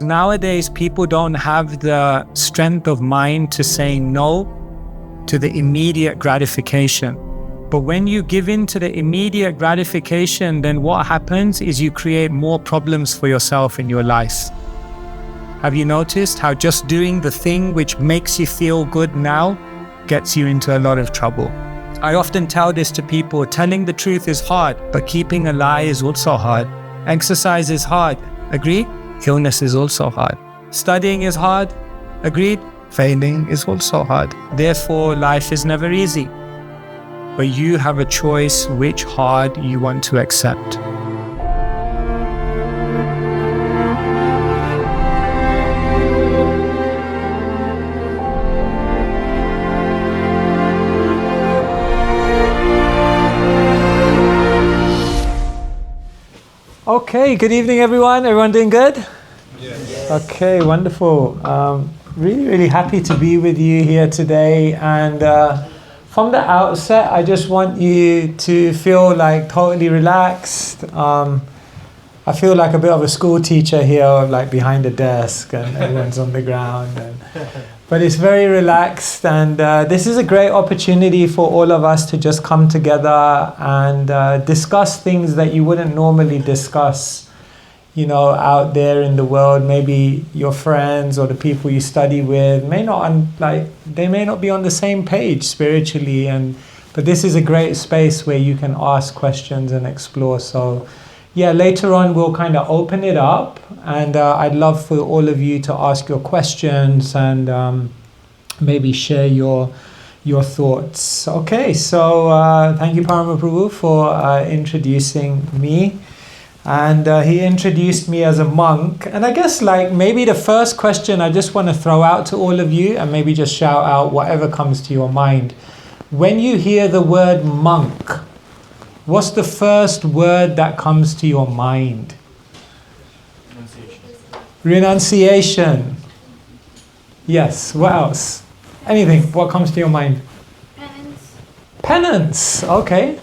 Nowadays, people don't have the strength of mind to say no to the immediate gratification. But when you give in to the immediate gratification, then what happens is you create more problems for yourself in your life. Have you noticed how just doing the thing which makes you feel good now gets you into a lot of trouble? I often tell this to people: telling the truth is hard, but keeping a lie is also hard. Exercise is hard, agreed? Illness is also hard. Studying is hard, agreed? Failing is also hard. Therefore, life is never easy. But you have a choice which hard you want to accept. Okay, good evening everyone. Everyone doing good? Yes. Okay, wonderful. Really happy to be with you here today. And from the outset, I just want you to feel like totally relaxed. I feel like a bit of a school teacher here, like behind a desk and everyone's on the ground. But it's very relaxed, and this is a great opportunity for all of us to just come together and discuss things that you wouldn't normally discuss, out there in the world. Maybe your friends or the people you study with may not be on the same page spiritually, but this is a great space where you can ask questions and explore. So yeah, later on we'll kind of open it up, and I'd love for all of you to ask your questions and maybe share your thoughts. Okay, so thank you Paramaprabhu for introducing me. And he introduced me as a monk. And I guess maybe the first question I just want to throw out to all of you, and maybe just shout out whatever comes to your mind. When you hear the word monk, what's the first word that comes to your mind? Renunciation. Yes, what else? Anything, what comes to your mind? Penance, okay.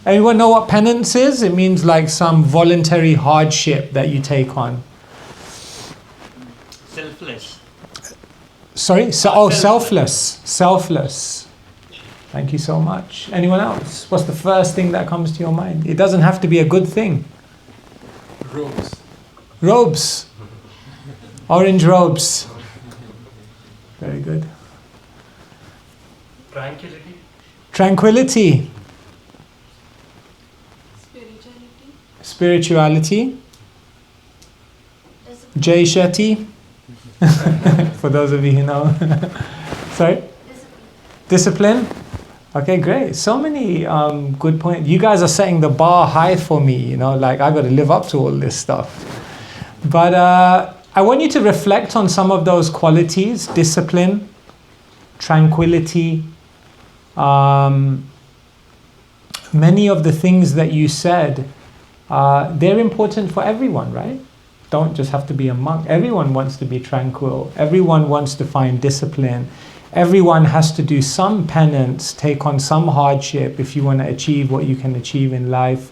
Anyone know what penance is? It means like some voluntary hardship that you take on. Selfless. Sorry? Selfless. Selfless. Thank you so much. Anyone else? What's the first thing that comes to your mind? It doesn't have to be a good thing. Robes. Robes. Orange robes. Very good. Tranquility. Tranquility. Spirituality. Jay Shetty. For those of you who know. Sorry? Discipline. Okay, great. So many good points. You guys are setting the bar high for me, I got to live up to all this stuff. But I want you to reflect on some of those qualities: discipline, tranquility. Many of the things that you said, they're important for everyone, right? Don't just have to be a monk. Everyone wants to be tranquil. Everyone wants to find discipline. Everyone has to do some penance, take on some hardship if you want to achieve what you can achieve in life.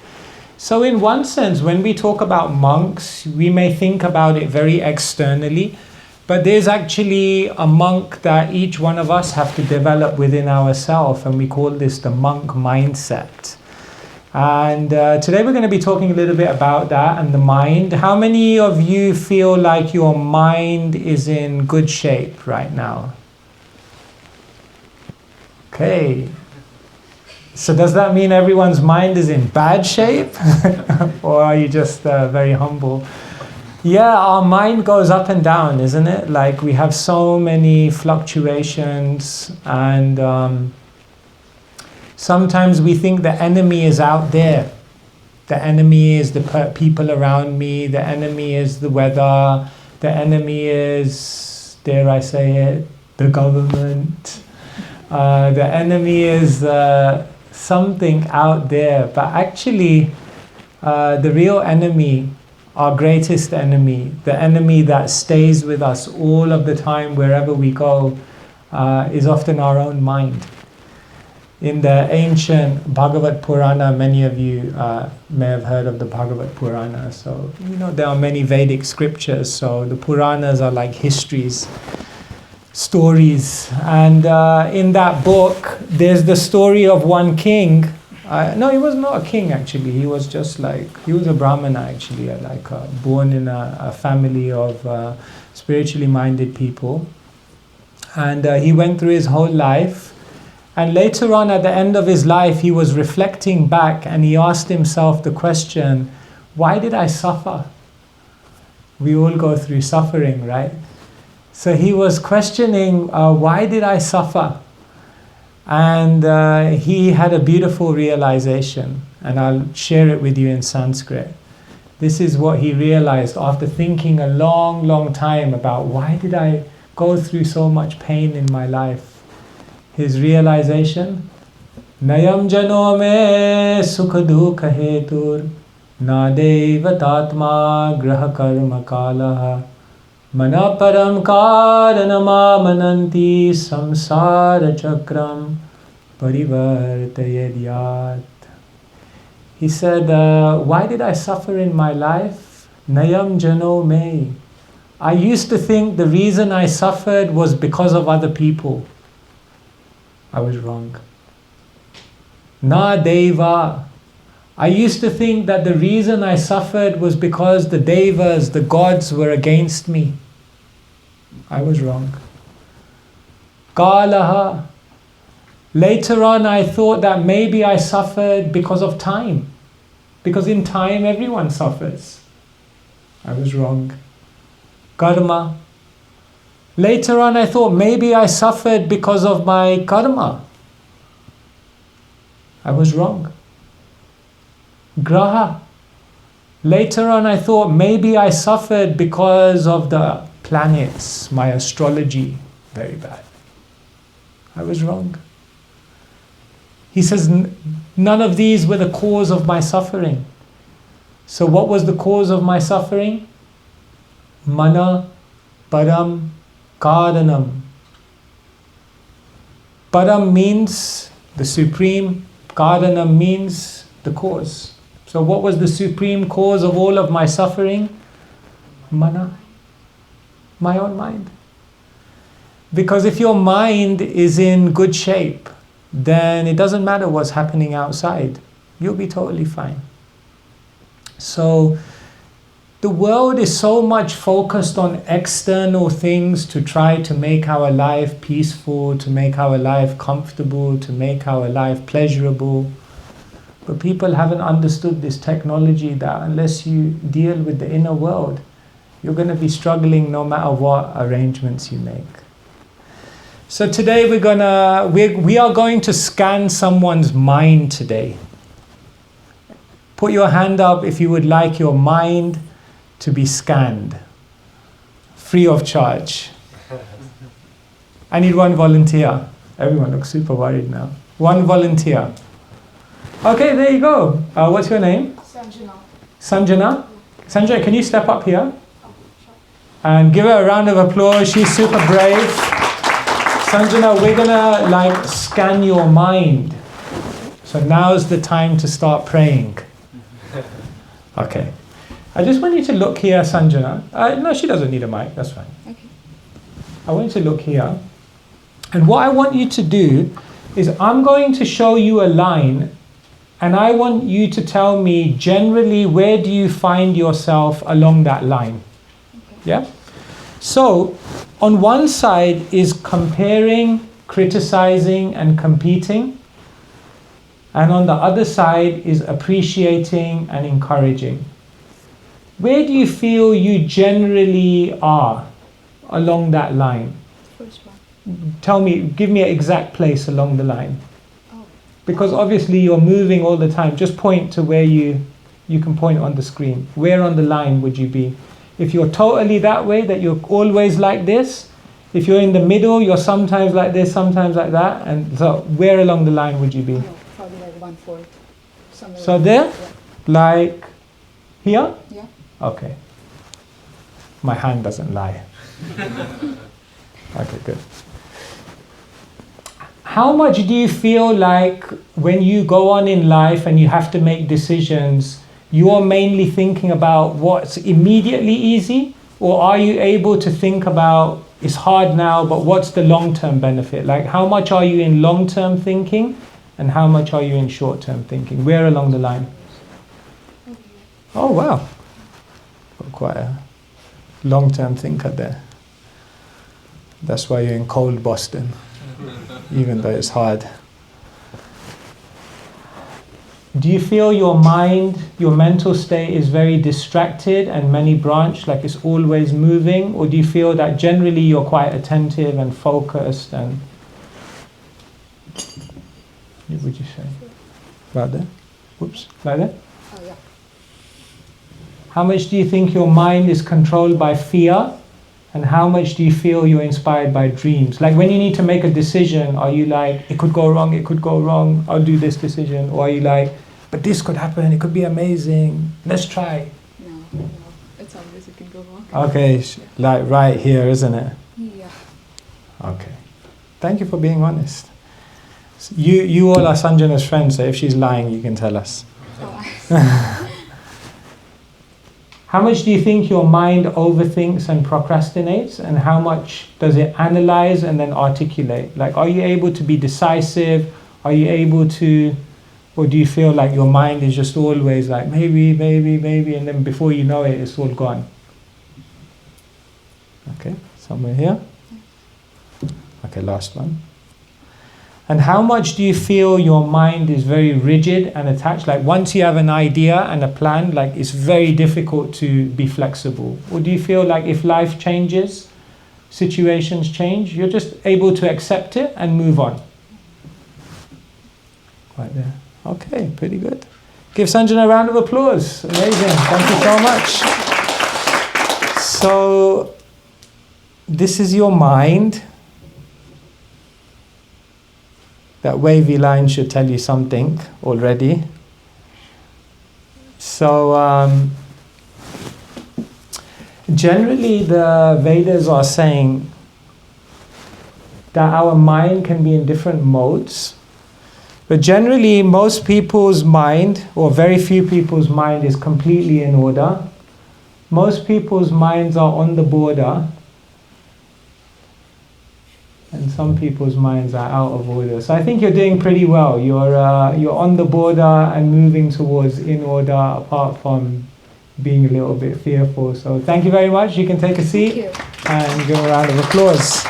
So in one sense, when we talk about monks, we may think about it very externally, but there's actually a monk that each one of us have to develop within ourselves, and we call this the monk mindset. And today we're going to be talking a little bit about that and the mind. How many of you feel like your mind is in good shape right now? Okay. So does that mean everyone's mind is in bad shape? Or are you just very humble? Yeah, our mind goes up and down, isn't it? Like we have so many fluctuations, and sometimes we think the enemy is out there. The enemy is the people around me. The enemy is the weather. The enemy is, dare I say it, the government. The enemy is something out there. But actually, the real enemy, our greatest enemy, the enemy that stays with us all of the time wherever we go, is often our own mind. In the ancient Bhagavata Purana, many of you may have heard of the Bhagavata Purana. So, there are many Vedic scriptures. So the Puranas are like histories, stories. And in that book, there's the story of one king. No, he was not a king actually. He was just he was a Brahmana actually, born in a family of spiritually minded people. And he went through his whole life. And later on, at the end of his life, he was reflecting back and he asked himself the question, why did I suffer? We all go through suffering, right? So he was questioning, why did I suffer? And he had a beautiful realization, and I'll share it with you in Sanskrit. This is what he realized after thinking a long, long time about why did I go through so much pain in my life. His realization, Nayam jano me sukha dukha hetur na deva tatma graha karma kalaha mana param karanama mananti samsara chakram parivartayadyat. He said, why did I suffer in my life? Nayam jano me. I used to think the reason I suffered was because of other people. I was wrong. Na deva. I used to think that the reason I suffered was because the devas, the gods, were against me. I was wrong. Kalaha. Later on I thought that maybe I suffered because of time. Because in time everyone suffers. I was wrong. Karma. Later on I thought maybe I suffered because of my karma. I was wrong. Graha. Later on I thought maybe I suffered because of the planets, my astrology. Very bad. I was wrong. He says none of these were the cause of my suffering. So what was the cause of my suffering? Mana param karanam. Param means the supreme, karanam means the cause. So what was the supreme cause of all of my suffering? Mana, my own mind. Because if your mind is in good shape, then it doesn't matter what's happening outside. You'll be totally fine. So the world is so much focused on external things to try to make our life peaceful, to make our life comfortable, to make our life pleasurable. But people haven't understood this technology that unless you deal with the inner world, you're going to be struggling no matter what arrangements you make. So today we are going to scan someone's mind today. Put your hand up if you would like your mind to be scanned, free of charge. I need one volunteer. Everyone looks super worried now. One volunteer. Okay, there you go. What's your name? Sanjana. Sanjana? Sanjana, can you step up here? And give her a round of applause. She's super brave. Sanjana, we're gonna scan your mind. So now's the time to start praying. Okay. I just want you to look here, Sanjana. No, she doesn't need a mic. That's fine. Okay. I want you to look here. And what I want you to do is I'm going to show you a line, and I want you to tell me generally where do you find yourself along that line. Okay. Yeah? So, on one side is comparing, criticizing, and competing. And on the other side is appreciating and encouraging. Where do you feel you generally are along that line? First one. Tell me, give me an exact place along the line. Oh. Because obviously you're moving all the time. Just point to where you can point on the screen. Where on the line would you be? If you're totally that way, that you're always like this, if you're in the middle, you're sometimes like this, sometimes like that, and so where along the line would you be? No, probably like 1/4. Somewhere So like there? that, Like here? Yeah. Okay. My hand doesn't lie. Okay, good. how much do you feel like when you go on in life and you have to make decisions, you're mainly thinking about what's immediately easy, or are you able to think about it's hard now, but what's the long-term benefit? Like, how much are you in long-term thinking and how much are you in short-term thinking? Where along the line? Oh, wow. Got quite a long-term thinker there. That's why you're in cold Boston, even though it's hard. Do you feel your mind, your mental state is very distracted and many branched, like it's always moving? Or do you feel that generally you're quite attentive and focused? And what would you say? About there? Whoops, like that? Oh, yeah. How much do you think your mind is controlled by fear? And how much do you feel you're inspired by dreams? Like when you need to make a decision, are you like, it could go wrong, I'll do this decision? Or are you like, but this could happen, it could be amazing, let's try? No. It's obvious it can go wrong. Okay, like right here, isn't it? Yeah. Okay. Thank you for being honest. You all are Sanjana's friends, so if she's lying, you can tell us. Oh, How much do you think your mind overthinks and procrastinates, and how much does it analyze and then articulate? Like, are you able to be decisive? Are you able to, or do you feel like your mind is just always like, maybe, and then before you know it, it's all gone? Okay, somewhere here. Okay, last one. And how much do you feel your mind is very rigid and attached? Like once you have an idea and a plan, like it's very difficult to be flexible. Or do you feel like if life changes, situations change, you're just able to accept it and move on? Right there. Okay, pretty good. Give Sanjana a round of applause. Amazing. Thank you so much. So this is your mind. That wavy line should tell you something already. So generally the Vedas are saying that our mind can be in different modes. But generally most people's mind, or very few people's mind, is completely in order. Most people's minds are on the border. And some people's minds are out of order. So I think you're doing pretty well. You're on the border and moving towards in order, apart from being a little bit fearful. So thank you very much. You can take a seat. Thank you. And give a round of applause.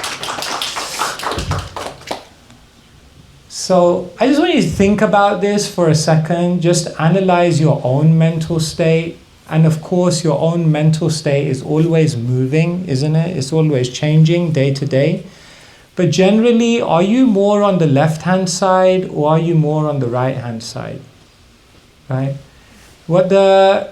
So I just want you to think about this for a second. Just analyze your own mental state. And of course, your own mental state is always moving, isn't it? It's always changing day to day. But generally, are you more on the left-hand side or are you more on the right-hand side? Right? What the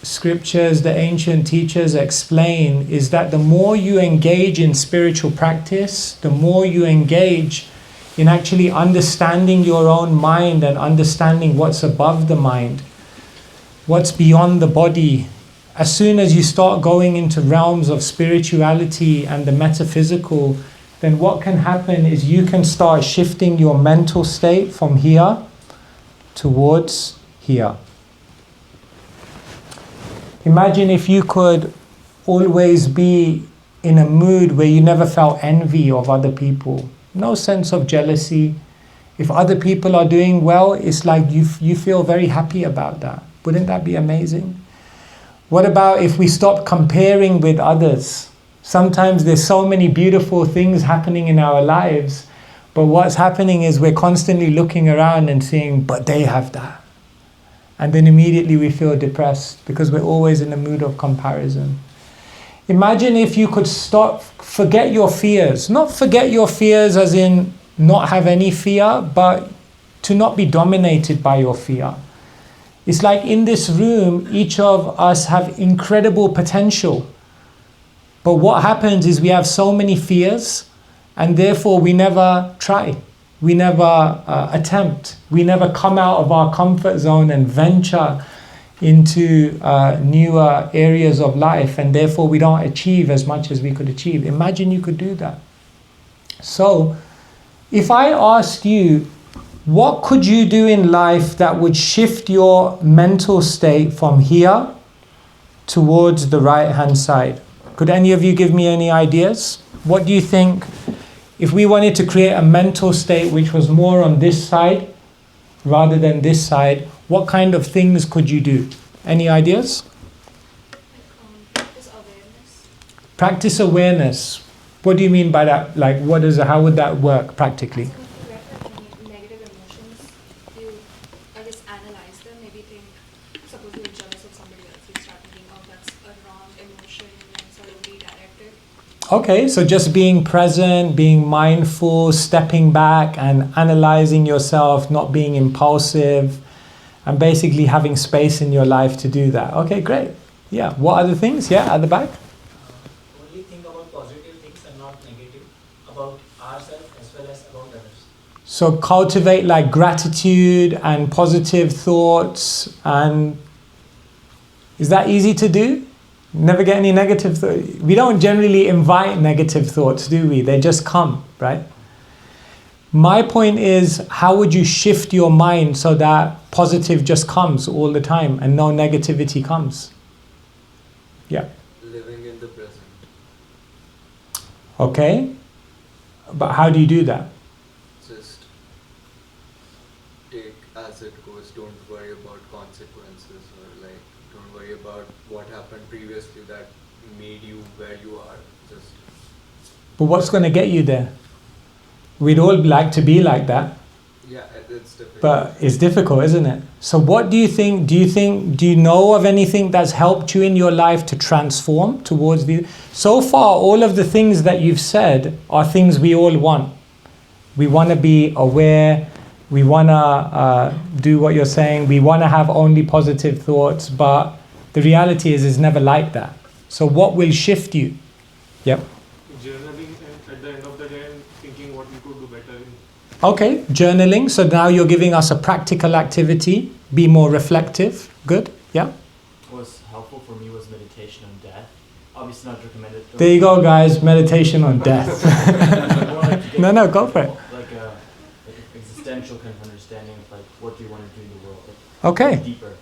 scriptures, the ancient teachers explain is that the more you engage in spiritual practice, the more you engage in actually understanding your own mind and understanding what's above the mind, what's beyond the body. As soon as you start going into realms of spirituality and the metaphysical, then what can happen is you can start shifting your mental state from here towards here. Imagine if you could always be in a mood where you never felt envy of other people, no sense of jealousy. If other people are doing well, it's like you feel very happy about that. Wouldn't that be amazing? What about if we stop comparing with others? Sometimes there's so many beautiful things happening in our lives, but what's happening is we're constantly looking around and saying, but they have that. And then immediately we feel depressed because we're always in a mood of comparison. Imagine if you could forget your fears. Not forget your fears as in not have any fear, but to not be dominated by your fear. It's like in this room, each of us have incredible potential. But what happens is we have so many fears, and therefore we never try. We never attempt. We never come out of our comfort zone and venture into newer areas of life, and therefore we don't achieve as much as we could achieve. Imagine you could do that. So If I asked you, what could you do in life that would shift your mental state from here towards the right hand side? Could any of you give me any ideas? What do you think, if we wanted to create a mental state which was more on this side rather than this side, what kind of things could you do? Any ideas? Practice awareness. Practice awareness. What do you mean by that? Like, how would that work practically? So if you have any negative emotions, you, I guess, analyze them. Maybe think, suppose you're jealous of somebody else, you start thinking, oh, that's a wrong emotion, and sort of redirect it. Okay, so just being present, being mindful, stepping back and analyzing yourself, not being impulsive, and basically having space in your life to do that. Okay, great. Yeah, what other things? Yeah, at the back? Only think about positive things and not negative about ourselves as well as about others. So cultivate like gratitude and positive thoughts. And is that easy to do? Never get any negative thoughts. We don't generally invite negative thoughts, do we? They just come, right? My point is, how would you shift your mind so that positive just comes all the time and no negativity comes? Yeah. Living in the present. Okay. But how do you do that? Just take as it goes. Don't worry about consequences, or like don't worry about what happened previously that made you where you are. Just But what's going to get you there? We'd all like to be like that, yeah, it's difficult. but it's difficult, isn't it? So what do you think? Do you know of anything that's helped you in your life to transform towards the... So far, all of the things that you've said are things we all want. We want to be aware. We want to do what you're saying. We want to have only positive thoughts, but the reality is it's never like that. So what will shift you? Yep. Journaling, and at the end of the day, thinking what we could do better in. Okay, journaling. So now you're giving us a practical activity. Be more reflective. Good. Yeah. What was helpful for me was meditation on death. Obviously not recommended. There you go, guys. Meditation on death. More like to get No, go for it. Like a existential kind of understanding of like what do you want to do in the world. Okay. Deeper.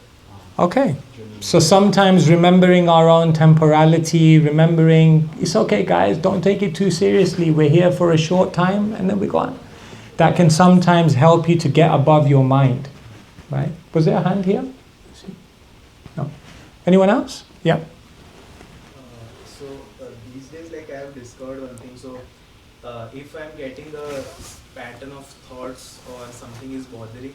Okay. Journey. So sometimes remembering our own temporality, remembering it's okay, guys. Don't take it too seriously. We're here for a short time, and then we go on. That can sometimes help you to get above your mind, right? Was there a hand here? No. Anyone else? Yeah. These days, like I have discovered one thing. So if I'm getting a pattern of thoughts or something is bothering,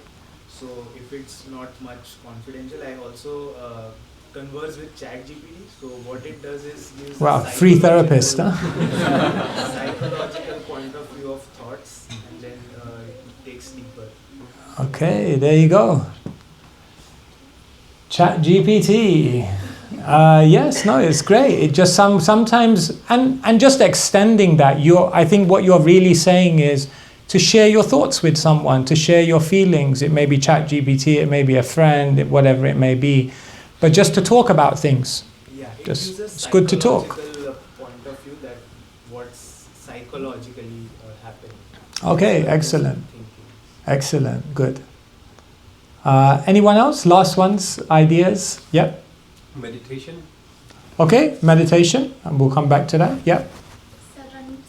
so if it's not much confidential, I also converse with ChatGPT. So what it does is gives Wow, a free therapist, huh? psychological point of view of thoughts, and then it takes deeper. Okay, there you go. ChatGPT. Yes, no, it's great. It just sometimes and just extending that. I think what you're really saying is to share your thoughts with someone, to share your feelings. It may be ChatGPT, it may be a friend, whatever it may be, but just to talk about things. Yeah, it Just- gives a it's good to talk. psychological point of view that what's psychologically happening. Okay, So excellent. thinking. Excellent, good. Anyone else? Last ones, ideas? Yep. Meditation. Okay, meditation, and we'll come back to that. Yep.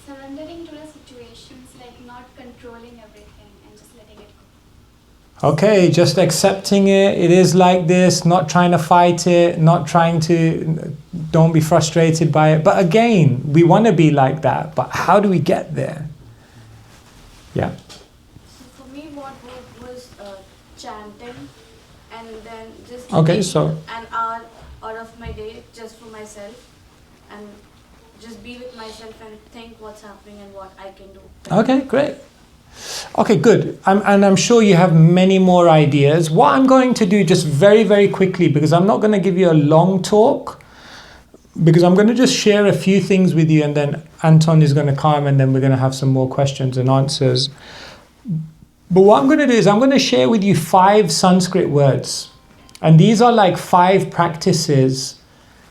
Surrendering to the situations, like not controlling everything and just letting it go. Okay, just accepting it. It is like this, not trying to fight it, don't be frustrated by it. But again, we want to be like that, but how do we get there? Yeah. So for me, what worked was chanting, and then just Okay, taking so- an hour out of my day just for myself, and just be with myself and think what's happening and what I can do. Okay, great. Okay, good. I'm sure you have many more ideas. What I'm going to do just very, very quickly, because I'm not going to give you a long talk, because I'm going to just share a few things with you, and then Anton is going to come, and then we're going to have some more questions and answers. But what I'm going to do is I'm going to share with you 5 Sanskrit words. And these are like 5 practices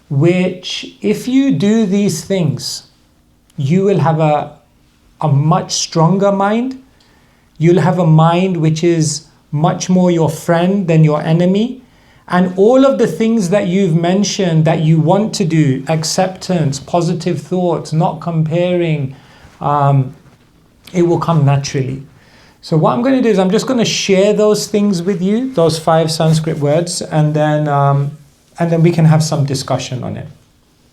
which, if you do these things, you will have a much stronger mind, You'll have a mind which is much more your friend than your enemy. And all of the things that you've mentioned that you want to do, acceptance, positive thoughts, not comparing, it will come naturally. So what I'm going to do is I'm just going to share those things with you, those 5 Sanskrit words, and then we can have some discussion on it.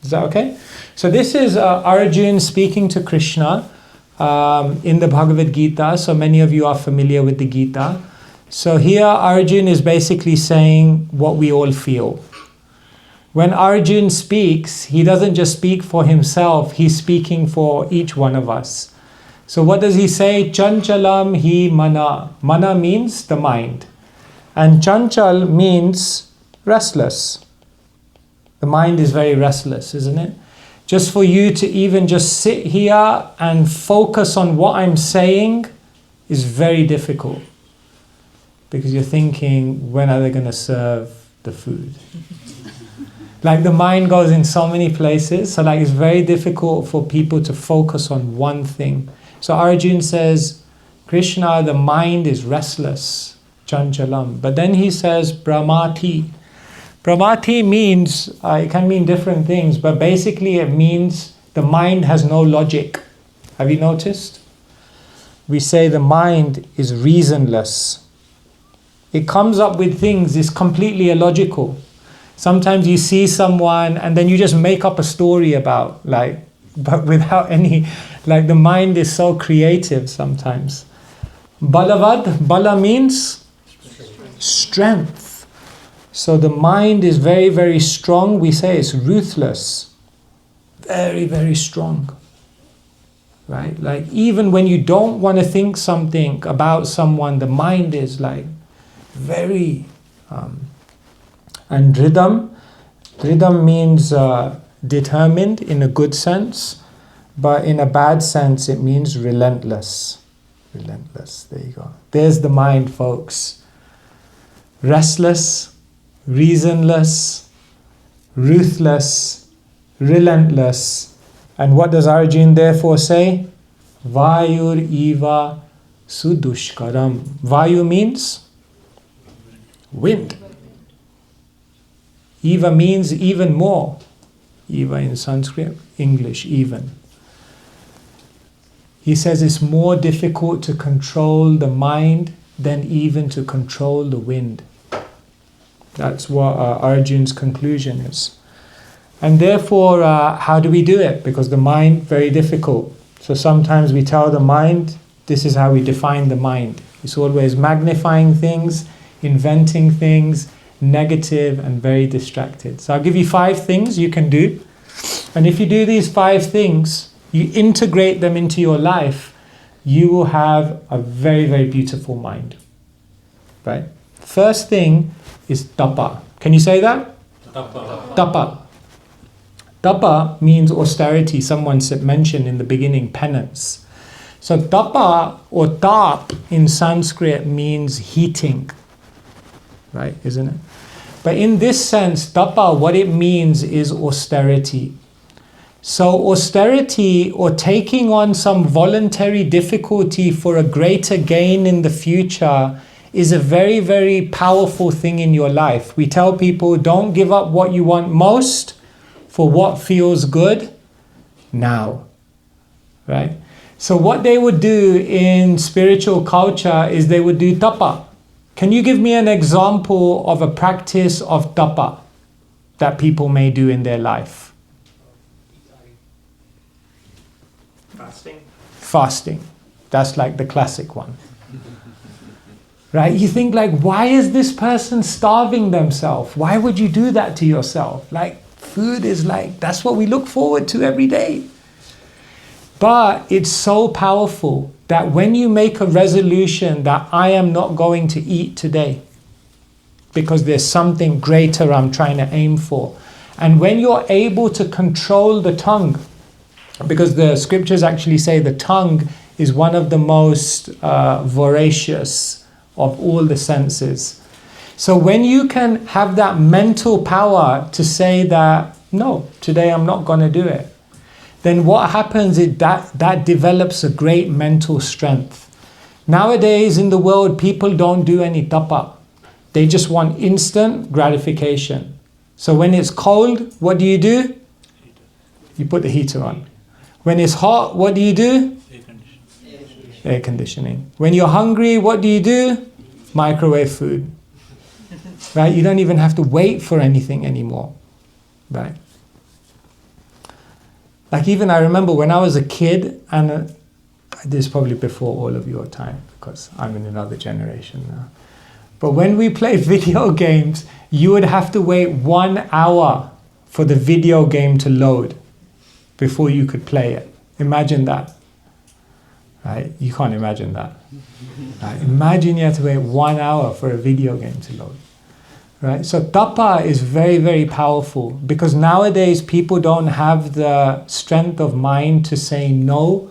Is that okay? So this is Arjuna speaking to Krishna in the Bhagavad Gita. So many of you are familiar with the Gita. So here Arjuna is basically saying what we all feel. When Arjuna speaks, he doesn't just speak for himself, he's speaking for each one of us. So what does he say? Chanchalam hi mana. Mana means the mind. And chanchal means restless. The mind is very restless, isn't it? Just for you to even just sit here and focus on what I'm saying is very difficult. Because you're thinking, when are they going to serve the food? Like the mind goes in so many places. So like it's very difficult for people to focus on one thing. So Arjuna says, Krishna, the mind is restless, chanchalam. But then he says, Brahmati. Brahmati means, it can mean different things, but basically it means the mind has no logic. Have you noticed? We say the mind is reasonless. It comes up with things, it's completely illogical. Sometimes you see someone and then you just make up a story about, but without any, the mind is so creative sometimes. Balavad, bala means strength. So the mind is very, very strong. We say it's ruthless. Very, very strong. Right? Like even when you don't want to think something about someone, the mind is very... And Ridham means determined in a good sense, but in a bad sense it means relentless. Relentless, there you go. There's the mind, folks. Restless, reasonless, ruthless, relentless. And what does Arjuna therefore say? Vayur iva sudushkaram. Vayu means wind. Eva means even more. Eva in Sanskrit, English, even. He says it's more difficult to control the mind than even to control the wind. That's what Arjuna's conclusion is. And therefore, how do we do it? Because the mind, very difficult. So sometimes we tell the mind, this is how we define the mind. It's always magnifying things, inventing things, negative and very distracted. So I'll give you 5 things you can do. And if you do these 5 things, you integrate them into your life, you will have a very, very beautiful mind. Right? First thing is tapa. Can you say that? Tapa. Tapa. Tapa means austerity. Someone mentioned in the beginning, penance. So tapa or tap in Sanskrit means heating. Right, isn't it? But in this sense, tapa, what it means is austerity. So austerity or taking on some voluntary difficulty for a greater gain in the future is a very, very powerful thing in your life. We tell people, don't give up what you want most for what feels good now. Right? So what they would do in spiritual culture is they would do tapa. Can you give me an example of a practice of tapa that people may do in their life? Fasting. Fasting. That's like the classic one. Right? You think why is this person starving themselves? Why would you do that to yourself? Food is that's what we look forward to every day. But it's so powerful that when you make a resolution that I am not going to eat today because there's something greater I'm trying to aim for. And when you're able to control the tongue, because the scriptures actually say the tongue is one of the most voracious of all the senses. So when you can have that mental power to say that, no, today I'm not going to do it, then what happens is that develops a great mental strength. Nowadays in the world, people don't do any tapa. They just want instant gratification. So when it's cold, what do? You put the heater on. When it's hot, what do? Air conditioning. When you're hungry, what do? Microwave food. Right? You don't even have to wait for anything anymore. Right? Like even I remember when I was a kid, and this is probably before all of your time, because I'm in another generation now. But when we played video games, you would have to wait 1 hour for the video game to load before you could play it. Imagine that. Right? You can't imagine that. Right? Imagine you have to wait 1 hour for a video game to load. Right? So tapa is very, very powerful, because nowadays people don't have the strength of mind to say no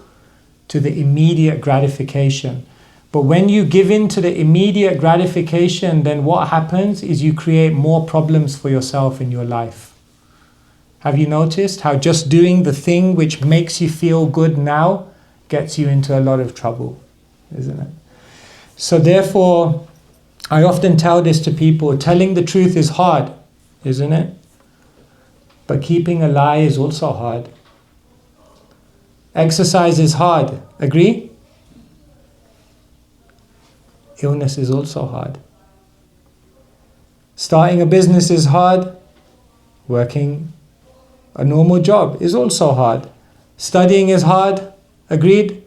to the immediate gratification. But when you give in to the immediate gratification, then what happens is you create more problems for yourself in your life. Have you noticed how just doing the thing which makes you feel good now gets you into a lot of trouble, isn't it? So therefore, I often tell this to people, telling the truth is hard, isn't it? But keeping a lie is also hard. Exercise is hard, agree? Illness is also hard. Starting a business is hard. Working a normal job is also hard. Studying is hard, agreed?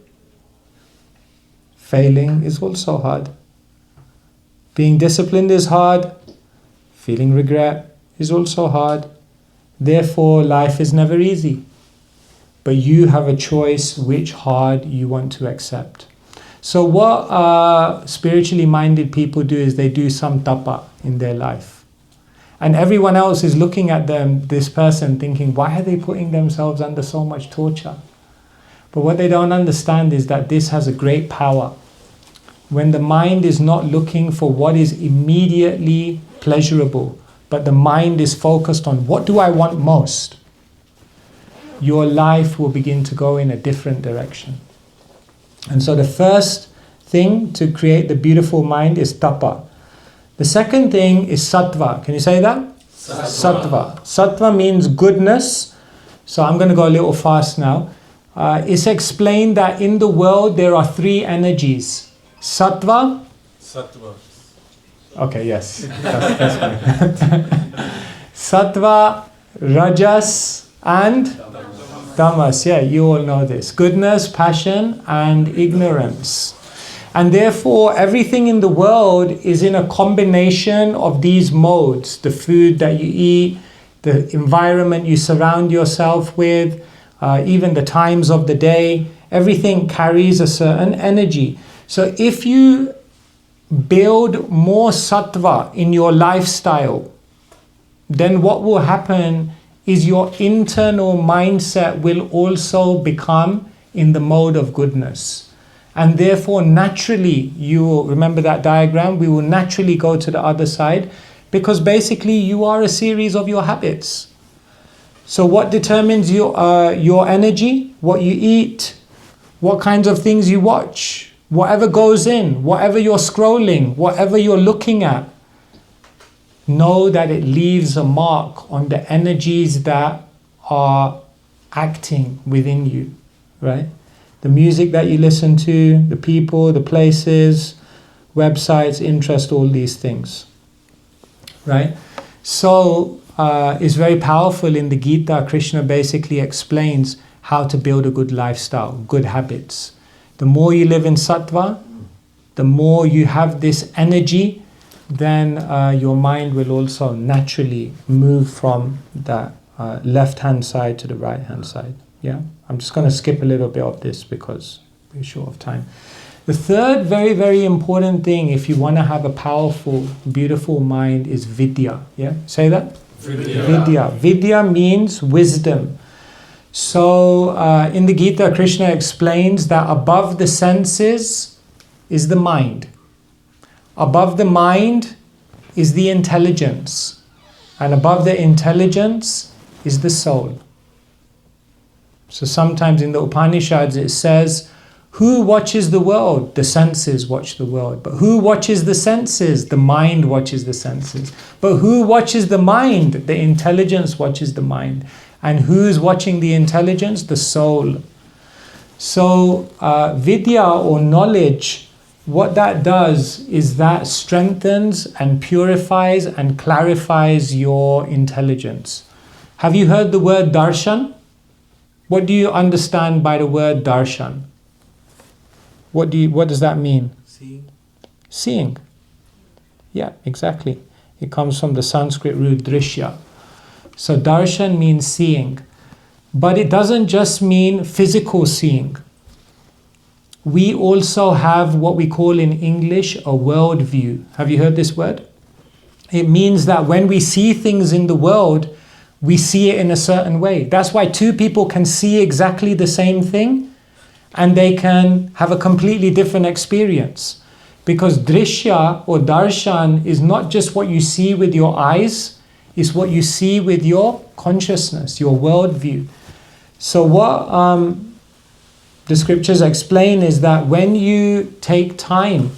Failing is also hard. Being disciplined is hard. Feeling regret is also hard. Therefore, life is never easy. But you have a choice which hard you want to accept. So what spiritually minded people do is they do some tapa in their life. And everyone else is looking at them, this person, thinking, why are they putting themselves under so much torture? But what they don't understand is that this has a great power. When the mind is not looking for what is immediately pleasurable, but the mind is focused on what do I want most, your life will begin to go in a different direction. And so the first thing to create the beautiful mind is tapa. The second thing is sattva. Can you say that? Sattva. Sattva means goodness. So I'm going to go a little fast now. It's explained that in the world there are 3 energies. Sattva. Sattva. Okay, yes. That's fine. Sattva, Rajas, and Tamas. Yeah, you all know this. Goodness, passion, and ignorance. And therefore, everything in the world is in a combination of these modes. The food that you eat, the environment you surround yourself with, even the times of the day, everything carries a certain energy. So if you build more sattva in your lifestyle, then what will happen is your internal mindset will also become in the mode of goodness. And therefore, naturally, you will, remember that diagram, we will naturally go to the other side, because basically you are a series of your habits. So what determines your energy? What you eat, what kinds of things you watch, whatever goes in, whatever you're scrolling, whatever you're looking at. Know that it leaves a mark on the energies that are acting within you, right? The music that you listen to, the people, the places, websites, interest, all these things, right? So it's very powerful in the Gita. Krishna basically explains how to build a good lifestyle, good habits. The more you live in sattva, the more you have this energy, then your mind will also naturally move from the left-hand side to the right-hand side. Yeah, I'm just going to skip a little bit of this because we're short of time. The third very, very important thing if you want to have a powerful, beautiful mind is Vidya. Yeah, say that? Vidya. Vidya. Vidya means wisdom. So in the Gita, Krishna explains that above the senses is the mind. Above the mind is the intelligence. And above the intelligence is the soul. So sometimes in the Upanishads it says, Who watches the world? The senses watch the world. But who watches the senses? The mind watches the senses. But who watches the mind? The intelligence watches the mind. And who's watching the intelligence? The soul. So Vidya or knowledge, what that does is that strengthens and purifies and clarifies your intelligence. Have you heard the word darshan? What do you understand by the word darshan? What does that mean? Seeing. Yeah, exactly. It comes from the Sanskrit root drishya. So darshan means seeing. But it doesn't just mean physical seeing. We also have what we call in English a worldview. Have you heard this word? It means that when we see things in the world, we see it in a certain way. That's why two people can see exactly the same thing and they can have a completely different experience. Because drishya or darshan is not just what you see with your eyes, it's what you see with your consciousness, your worldview. So what the scriptures explain is that when you take time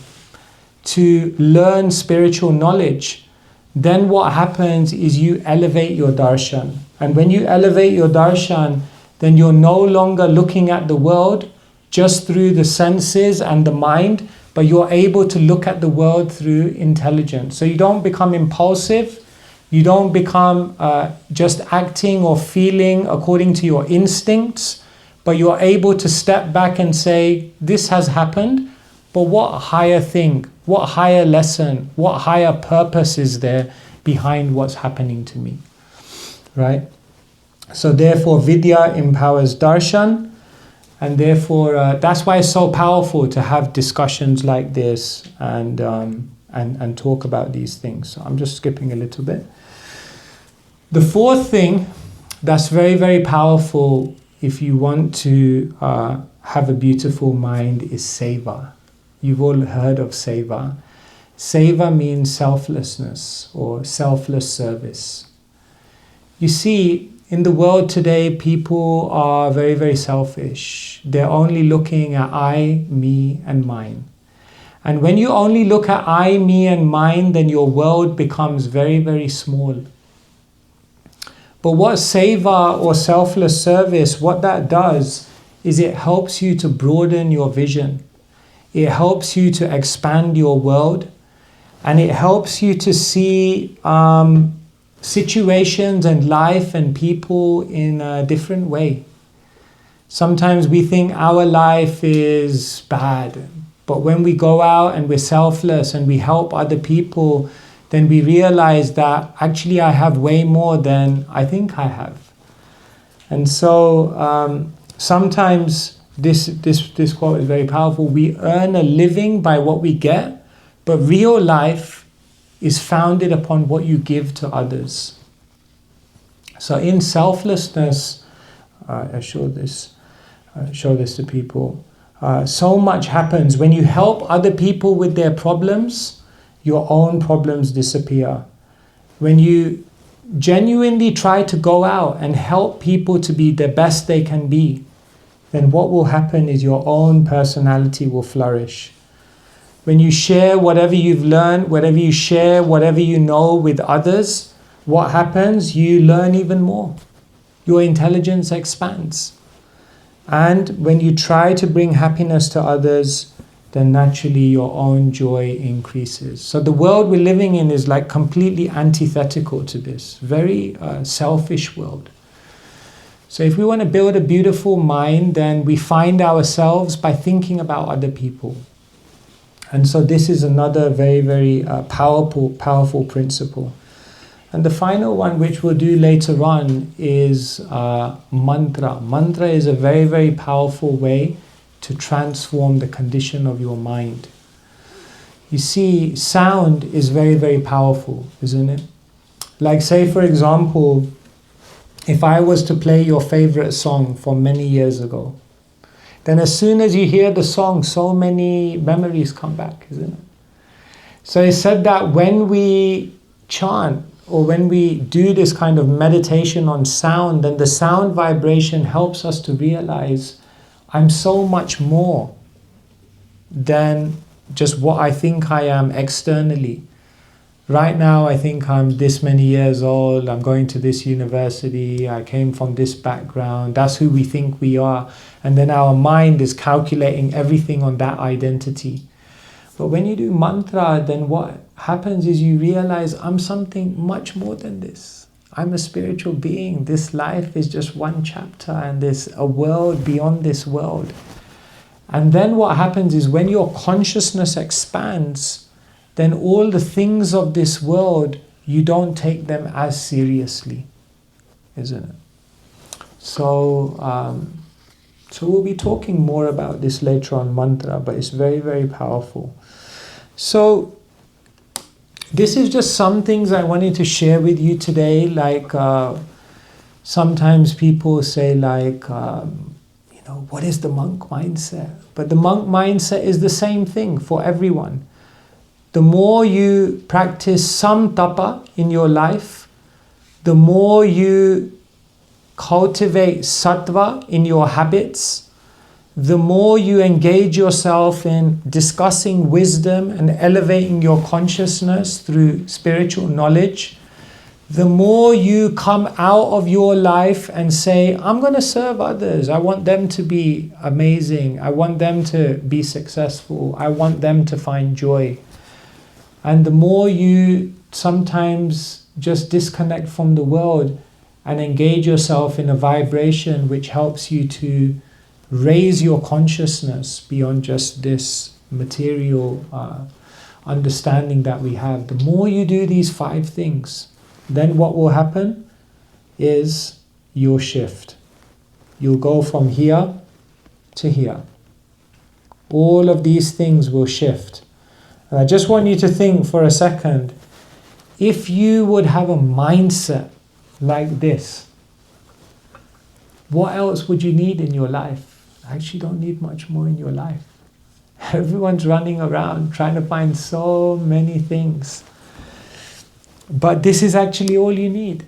to learn spiritual knowledge, then what happens is you elevate your darshan. And when you elevate your darshan, then you're no longer looking at the world just through the senses and the mind, but you're able to look at the world through intelligence. So you don't become impulsive, you don't become just acting or feeling according to your instincts, but you're able to step back and say, this has happened, but what higher thing, what higher lesson, what higher purpose is there behind what's happening to me, right? So therefore Vidya empowers darshan, and therefore that's why it's so powerful to have discussions like this and talk about these things. So I'm just skipping a little bit. The fourth thing that's very, very powerful if you want to have a beautiful mind is Seva. You've all heard of Seva. Seva means selflessness or selfless service. You see, in the world today, people are very, very selfish. They're only looking at I, me, and mine. And when you only look at I, me, and mine, then your world becomes very, very small. But what Seva or selfless service, what that does is it helps you to broaden your vision. It helps you to expand your world, and it helps you to see situations and life and people in a different way. Sometimes we think our life is bad, but when we go out and we're selfless and we help other people, then we realize that actually I have way more than I think I have. And so sometimes this quote is very powerful. We earn a living by what we get, but real life is founded upon what you give to others. So in selflessness, I show this to people. So much happens when you help other people with their problems. Your own problems disappear. When you genuinely try to go out and help people to be the best they can be, then what will happen is your own personality will flourish. When you share whatever you've learned, whatever you share, whatever you know with others, what happens? You learn even more. Your intelligence expands. And when you try to bring happiness to others, then naturally your own joy increases. So the world we're living in is like completely antithetical to this, very selfish world. So if we want to build a beautiful mind, then we find ourselves by thinking about other people. And so this is another very, very powerful principle. And the final one, which we'll do later on, is mantra. Mantra is a very, very powerful way to transform the condition of your mind. You see, sound is very, very powerful, isn't it? Like say, for example, if I was to play your favorite song from many years ago, then as soon as you hear the song, so many memories come back, isn't it? So it's said that when we chant or when we do this kind of meditation on sound, then the sound vibration helps us to realize I'm so much more than just what I think I am externally. Right now, I think I'm this many years old, I'm going to this university, I came from this background, that's who we think we are. And then our mind is calculating everything on that identity. But when you do mantra, then what happens is you realize I'm something much more than this. I'm a spiritual being. This life is just one chapter and there's a world beyond this world. And then what happens is when your consciousness expands, then all the things of this world, you don't take them as seriously, isn't it? So we'll be talking more about this later on, mantra, but it's very, very powerful. So this is just some things I wanted to share with you today. Like sometimes people say like, what is the monk mindset? But the monk mindset is the same thing for everyone. The more you practice some tapa in your life, the more you cultivate sattva in your habits, the more you engage yourself in discussing wisdom and elevating your consciousness through spiritual knowledge, the more you come out of your life and say, I'm going to serve others. I want them to be amazing. I want them to be successful. I want them to find joy. And the more you sometimes just disconnect from the world and engage yourself in a vibration which helps you to raise your consciousness beyond just this material understanding that we have, the more you do these 5 things, then what will happen is you'll shift. You'll go from here to here. All of these things will shift. And I just want you to think for a second, if you would have a mindset like this, what else would you need in your life? Actually, don't need much more in your life. Everyone's running around trying to find so many things. But this is actually all you need.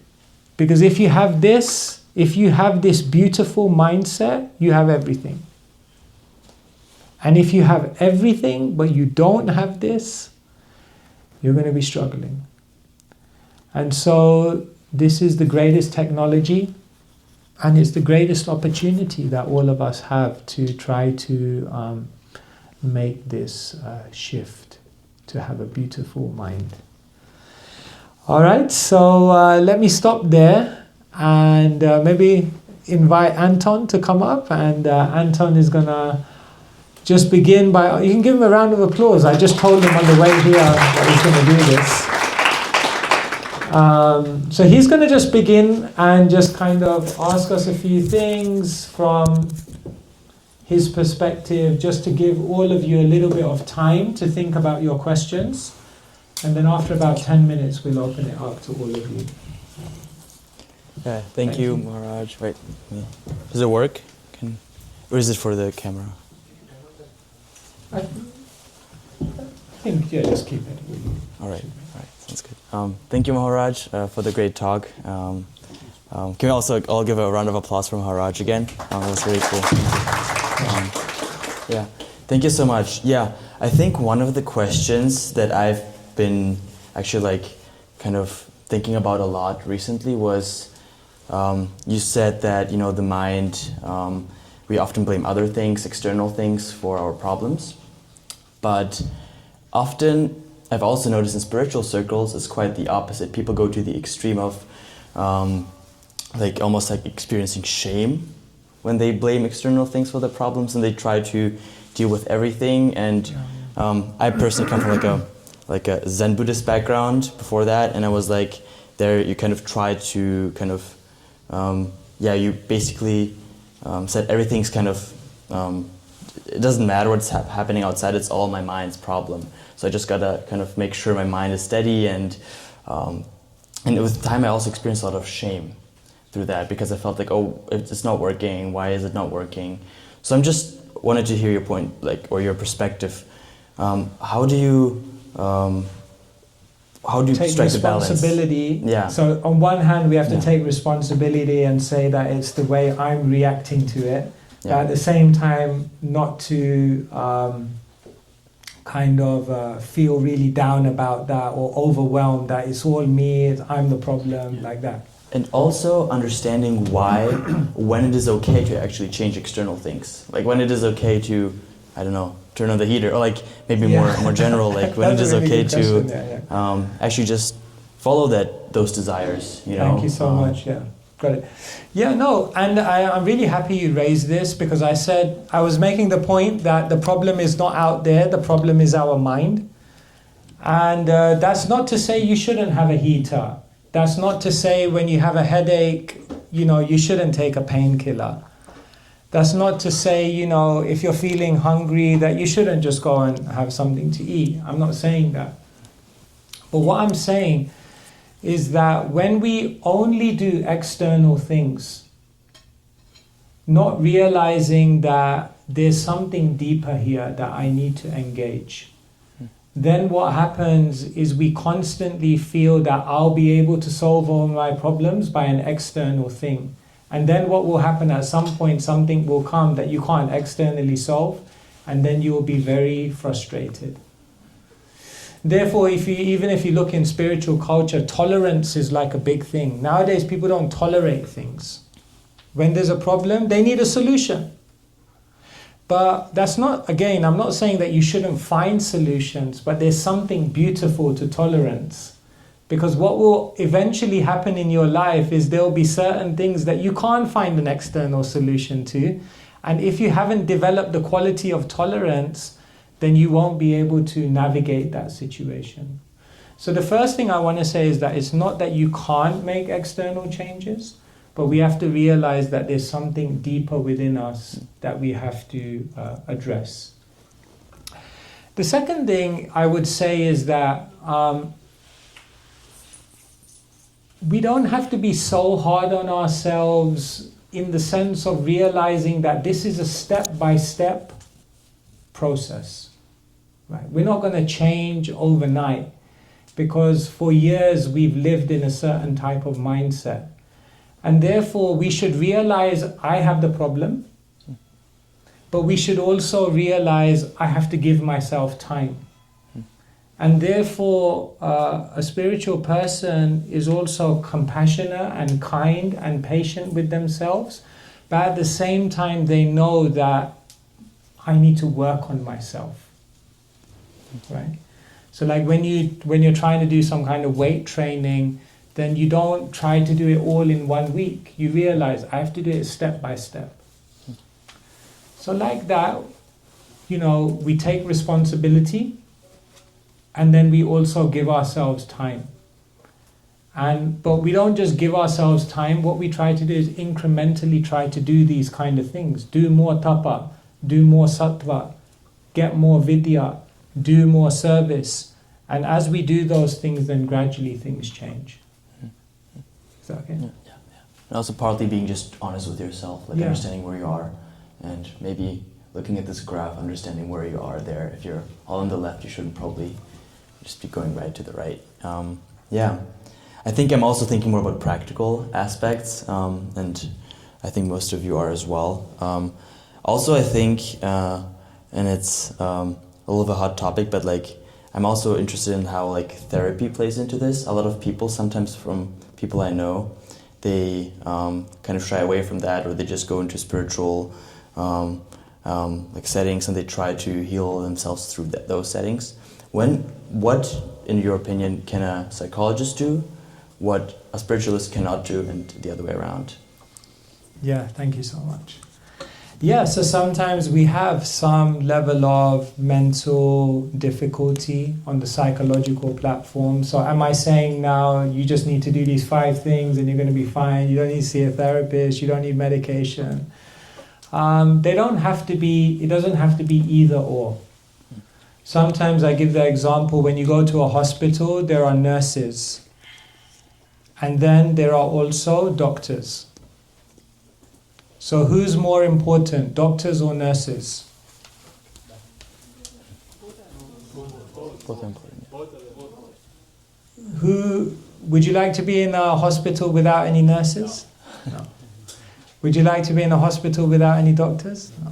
Because if you have this beautiful mindset, you have everything. And if you have everything, but you don't have this, you're going to be struggling. And so this is the greatest technology, and it's the greatest opportunity that all of us have to try to make this shift, to have a beautiful mind. All right, so let me stop there and maybe invite Anton to come up, and Anton is going to just begin by, you can give him a round of applause. I just told him on the way here that he's going to do this. So he's going to just begin and just kind of ask us a few things from his perspective, just to give all of you a little bit of time to think about your questions. And then after about 10 minutes, we'll open it up to all of you. Yeah, thank you, Maharaj. Wait, does it work? Or is it for the camera? I think, yeah, just keep it. All right, sounds good. Thank you, Maharaj, for the great talk. Can we also all give a round of applause for Maharaj again? That was really cool. Yeah, thank you so much. Yeah, I think one of the questions that I've been actually kind of thinking about a lot recently was, you said that, the mind, we often blame other things, external things, for our problems. But often, I've also noticed in spiritual circles, it's quite the opposite. People go to the extreme of almost experiencing shame when they blame external things for their problems, and they try to deal with everything. And I personally come from like a Zen Buddhist background before that, and I was there you kind of try to you basically said everything's kind of it doesn't matter what's happening outside, it's all my mind's problem. So I just gotta kind of make sure my mind is steady, and with time I also experienced a lot of shame through that, because I felt it's not working, why is it not working? So I'm just wanted to hear your point, or your perspective. How do you take strike the balance? Responsibility. Yeah. So on one hand, we have to take responsibility and say that it's the way I'm reacting to it. Yeah. But at the same time, not to kind of feel really down about that or overwhelmed that it's all me, I'm the problem, like that. And also understanding why, when it is okay to actually change external things. Like when it is okay to, I don't know, turn on the heater, or like maybe more general, like when it is really okay good to question, yeah. actually just follow those desires, you know. Thank you so much, yeah. Got it. Yeah, no, and I'm really happy you raised this, because I was making the point that the problem is not out there, the problem is our mind. And that's not to say you shouldn't have a heater. That's not to say when you have a headache, you shouldn't take a painkiller. That's not to say, if you're feeling hungry, that you shouldn't just go and have something to eat. I'm not saying that. But what I'm saying is that when we only do external things, not realizing that there's something deeper here that I need to engage, then what happens is we constantly feel that I'll be able to solve all my problems by an external thing. And then what will happen at some point, something will come that you can't externally solve, and then you will be very frustrated. Therefore, even if you look in spiritual culture, tolerance is like a big thing. Nowadays, people don't tolerate things. When there's a problem, they need a solution. But that's not, again, I'm not saying that you shouldn't find solutions, but there's something beautiful to tolerance. Because what will eventually happen in your life is there'll be certain things that you can't find an external solution to. And if you haven't developed the quality of tolerance, then you won't be able to navigate that situation. So the first thing I want to say is that it's not that you can't make external changes, but we have to realize that there's something deeper within us that we have to address. The second thing I would say is that we don't have to be so hard on ourselves in the sense of realizing that this is a step-by-step process. Right? We're not going to change overnight, because for years we've lived in a certain type of mindset. And therefore we should realize I have the problem, but we should also realize I have to give myself time. And therefore a spiritual person is also compassionate and kind and patient with themselves, but at the same time they know that I need to work on myself. Right? So like when you're trying to do some kind of weight training, then you don't try to do it all in 1 week. You realize I have to do it step by step. So like that, we take responsibility, and then we also give ourselves time. But we don't just give ourselves time. What we try to do is incrementally try to do these kind of things. Do more tapa, do more sattva, get more vidya, do more service. And as we do those things, then gradually things change. Is that okay? Yeah. And also partly being just honest with yourself, like understanding where you are, and maybe looking at this graph, understanding where you are there. If you're all on the left, you shouldn't probably just be going right to the right. I think I'm also thinking more about practical aspects, and I think most of you are as well. Also, I think, and it's a little of a hot topic, but like I'm also interested in how like therapy plays into this. A lot of people, sometimes from people I know, they kind of shy away from that, or they just go into spiritual like settings, and they try to heal themselves through those settings. What, in your opinion, can a psychologist do, what a spiritualist cannot do, and the other way around? Yeah, thank you so much. Yeah, so sometimes we have some level of mental difficulty on the psychological platform. So am I saying now you just need to do these 5 things and you're going to be fine? You don't need to see a therapist, you don't need medication. It doesn't have to be either or. Sometimes I give the example, when you go to a hospital, there are nurses. And then there are also doctors. So who's more important, doctors or nurses? Both are important. Would you like to be in a hospital without any nurses? No. Would you like to be in a hospital without any doctors? No.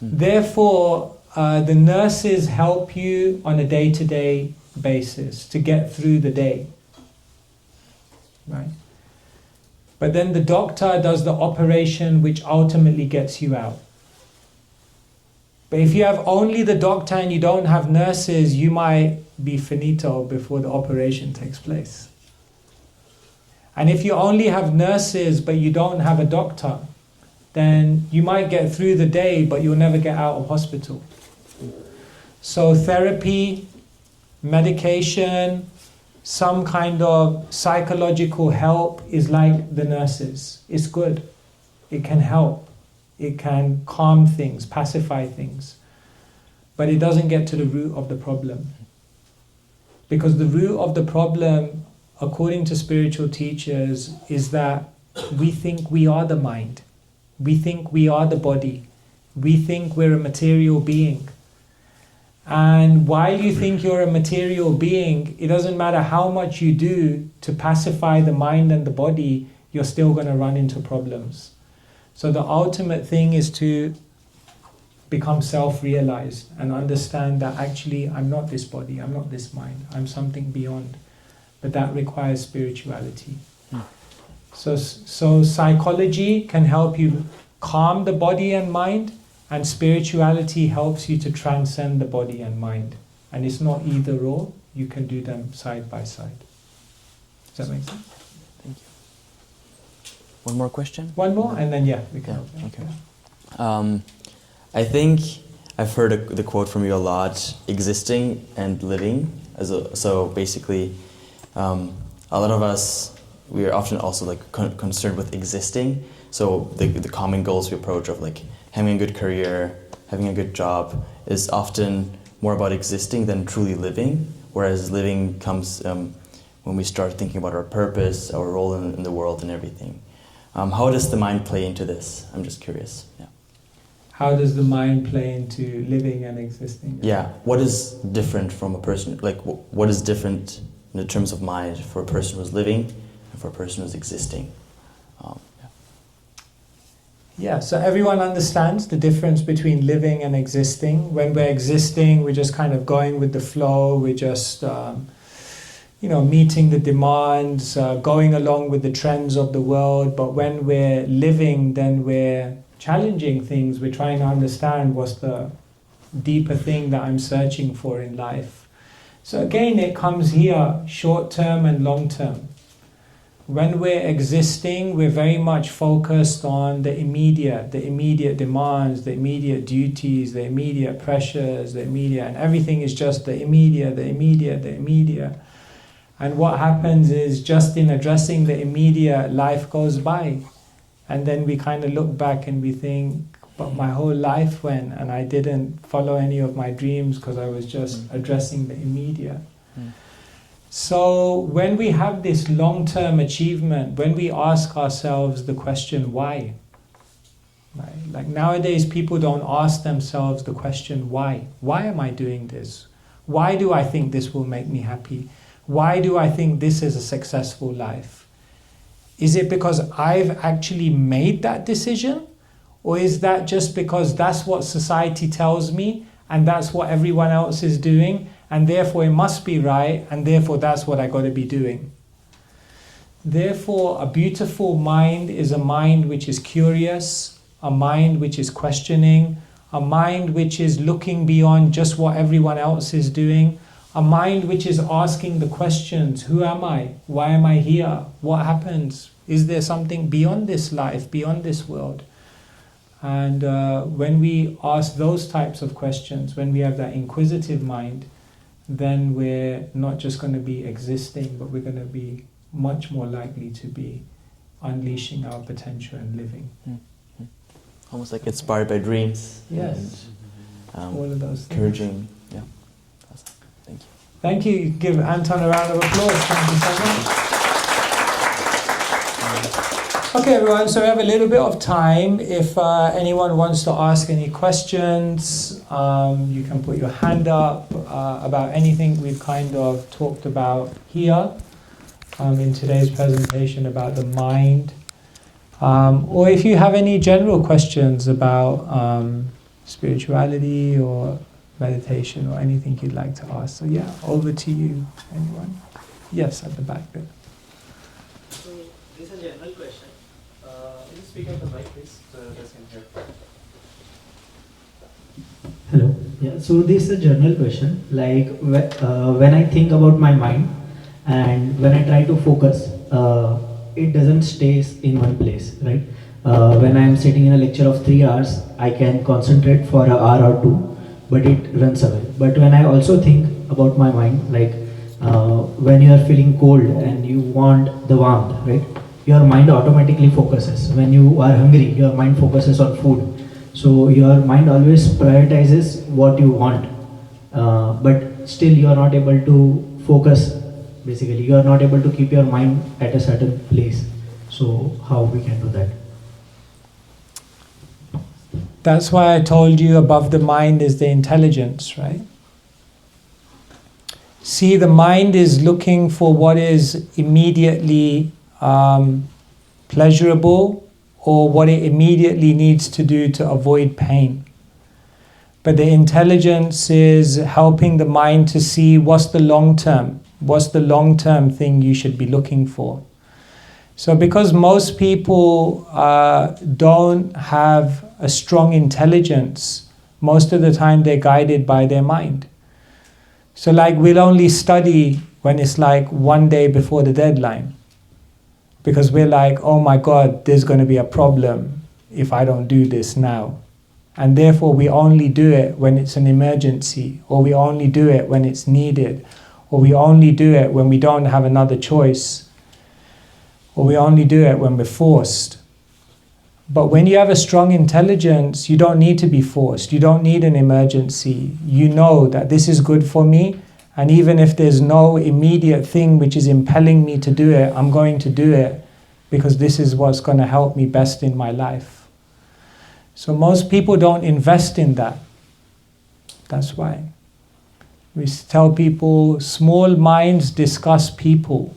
Therefore, the nurses help you on a day-to-day basis to get through the day, right? But then the doctor does the operation which ultimately gets you out. But if you have only the doctor and you don't have nurses, you might be finito before the operation takes place. And if you only have nurses but you don't have a doctor, then you might get through the day but you'll never get out of hospital. So therapy, medication, some kind of psychological help is like the nurses. It's good. It can help. It can calm things, pacify things. But it doesn't get to the root of the problem. Because the root of the problem, according to spiritual teachers, is that we think we are the mind. We think we are the body. We think we're a material being. And while you think you're a material being, it doesn't matter how much you do to pacify the mind and the body, you're still going to run into problems. So the ultimate thing is to become self-realized and understand that actually I'm not this body, I'm not this mind, I'm something beyond. But that requires spirituality. So psychology can help you calm the body and mind, and spirituality helps you to transcend the body and mind. And it's not either or, you can do them side by side. Does that make sense? Thank you. One more question? One more, and then we can. Yeah, okay. I think I've heard the quote from you a lot, existing and living. So basically, a lot of us, we are often also like concerned with existing. So the common goals we approach of like having a good career, having a good job is often more about existing than truly living. Whereas living comes when we start thinking about our purpose, our role in the world and everything. How does the mind play into this? I'm just curious. Yeah. How does the mind play into living and existing? Yeah. What is different from a person? Like, what is different in the terms of mind for a person who's living and for a person who's existing? Yeah, so everyone understands the difference between living and existing. When we're existing, we're just kind of going with the flow. We're just, meeting the demands, going along with the trends of the world. But when we're living, then we're challenging things. We're trying to understand what's the deeper thing that I'm searching for in life. So again, it comes here, short-term and long-term. When we're existing, we're very much focused on the immediate demands, the immediate duties, the immediate pressures, and everything is just the immediate. And what happens is just in addressing the immediate, life goes by. And then we kind of look back and we think, but my whole life went and I didn't follow any of my dreams because I was just addressing the immediate. So when we have this long-term achievement, when we ask ourselves the question, why? Right? Like nowadays, people don't ask themselves the question, why? Why am I doing this? Why do I think this will make me happy? Why do I think this is a successful life? Is it because I've actually made that decision? Or is that just because that's what society tells me and that's what everyone else is doing? And therefore it must be right, and therefore that's what I got to be doing. Therefore, a beautiful mind is a mind which is curious, a mind which is questioning, a mind which is looking beyond just what everyone else is doing, a mind which is asking the questions, who am I? Why am I here? What happens? Is there something beyond this life, beyond this world? And when we ask those types of questions, when we have that inquisitive mind, then we're not just going to be existing, but we're going to be much more likely to be unleashing our potential and living. Almost like inspired by dreams. Yes. And, all of those things. Encouraging. Yeah. Awesome. Thank you. Thank you. Give Anton a round of applause. Thank you so much. Okay, everyone, so we have a little bit of time. If anyone wants to ask any questions, you can put your hand up about anything we've kind of talked about here in today's presentation about the mind. Or if you have any general questions about spirituality or meditation or anything you'd like to ask. So yeah, over to you. Anyone? Yes, at the back there. So this is a general question. Can you speak at the mic, please, so others can hear? Hello. Yeah. So this is a general question. Like when I think about my mind and when I try to focus, it doesn't stay in one place, right? When I am sitting in a lecture of 3 hours, I can concentrate for an hour or two, but it runs away. But when I also think about my mind, like when you are feeling cold and you want the warmth, right? Your mind automatically focuses. When you are hungry, your mind focuses on food. So your mind always prioritizes what you want, but still you are not able to focus. Basically, you are not able to keep your mind at a certain place. So how we can do that? That's why I told you above the mind is the intelligence, right? See, the mind is looking for what is immediately pleasurable or what it immediately needs to do to avoid pain. But the intelligence is helping the mind to see what's the long term thing you should be looking for. So because most people don't have a strong intelligence, most of the time they're guided by their mind. So like we'll only study when it's like one day before the deadline. Because we're like, oh my God, there's going to be a problem if I don't do this now. And therefore we only do it when it's an emergency, or we only do it when it's needed, or we only do it when we don't have another choice, or we only do it when we're forced. But when you have a strong intelligence, you don't need to be forced. You don't need an emergency. You know that this is good for me, and even if there's no immediate thing which is impelling me to do it, I'm going to do it because this is what's going to help me best in my life. So most people don't invest in that. That's why. We tell people, small minds discuss people.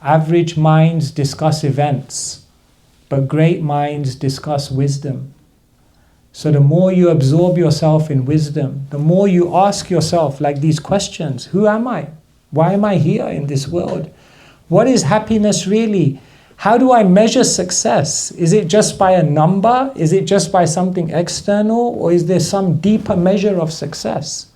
Average minds discuss events. But great minds discuss wisdom. So the more you absorb yourself in wisdom, the more you ask yourself like these questions. Who am I? Why am I here in this world? What is happiness really? How do I measure success? Is it just by a number? Is it just by something external? Or is there some deeper measure of success?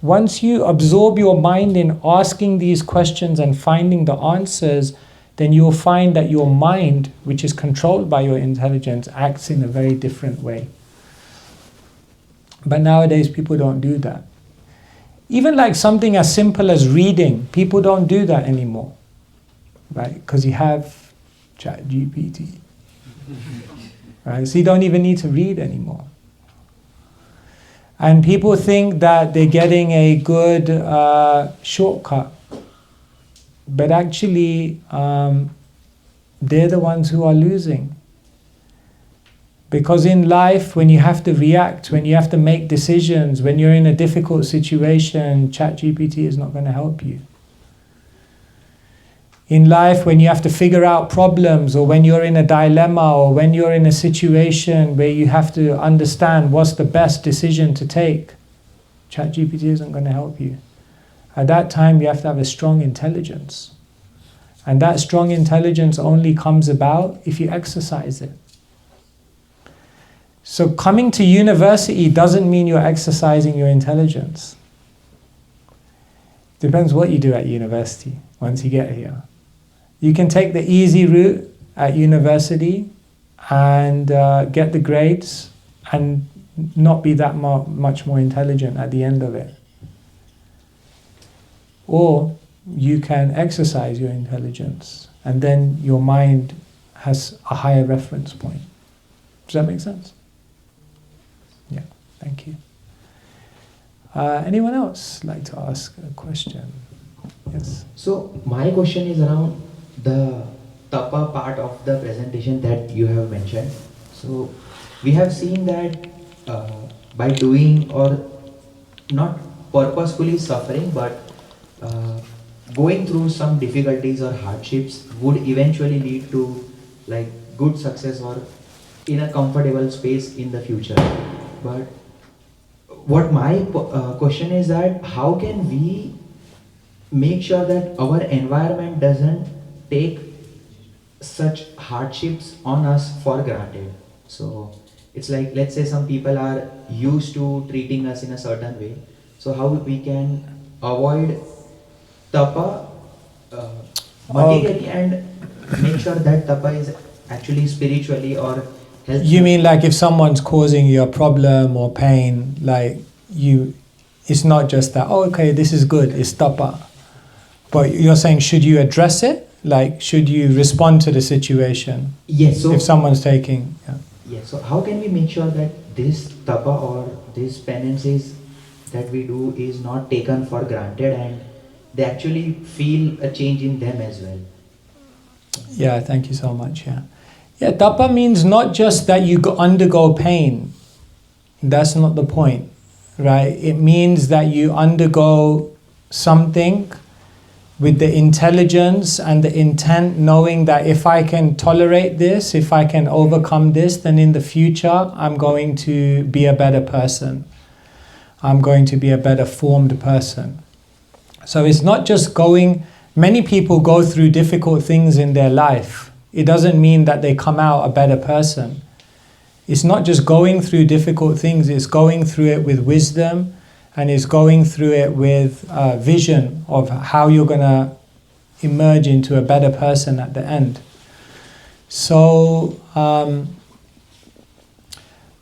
Once you absorb your mind in asking these questions and finding the answers, then you'll find that your mind, which is controlled by your intelligence, acts in a very different way. But nowadays people don't do that. Even like something as simple as reading, people don't do that anymore, right? Because you have ChatGPT, right? So you don't even need to read anymore. And people think that they're getting a good shortcut. But actually, they're the ones who are losing. Because in life, when you have to react, when you have to make decisions, when you're in a difficult situation, ChatGPT is not going to help you. In life, when you have to figure out problems, or when you're in a dilemma, or when you're in a situation where you have to understand what's the best decision to take, ChatGPT isn't going to help you. At that time, you have to have a strong intelligence. And that strong intelligence only comes about if you exercise it. So coming to university doesn't mean you're exercising your intelligence. Depends what you do at university once you get here. You can take the easy route at university and get the grades and not be that much more intelligent at the end of it. Or you can exercise your intelligence and then your mind has a higher reference point. Does that make sense? Yeah, thank you. Anyone else like to ask a question? Yes. So my question is around the tapa part of the presentation that you have mentioned. So we have seen that by doing or not purposefully suffering, but going through some difficulties or hardships would eventually lead to like good success or in a comfortable space in the future. But what my question is that how can we make sure that our environment doesn't take such hardships on us for granted? So it's like, let's say some people are used to treating us in a certain way. So how we can avoid tapa materially and make sure that tapa is actually spiritually or health. You mean like if someone's causing you a problem or pain, like it's not just that, oh, okay, this is good, it's tapa. But you're saying, should you address it? Like, should you respond to the situation? Yes. So if someone's taking, Yes. So how can we make sure that this tapa or these penances that we do is not taken for granted and they actually feel a change in them as well? Yeah, thank you so much. Yeah, tapa means not just that you undergo pain. That's not the point, right? It means that you undergo something with the intelligence and the intent, knowing that if I can tolerate this, if I can overcome this, then in the future I'm going to be a better person. I'm going to be a better formed person. So it's not just many people go through difficult things in their life. It doesn't mean that they come out a better person. It's not just going through difficult things, it's going through it with wisdom, and is going through it with vision of how you're going to emerge into a better person at the end. So,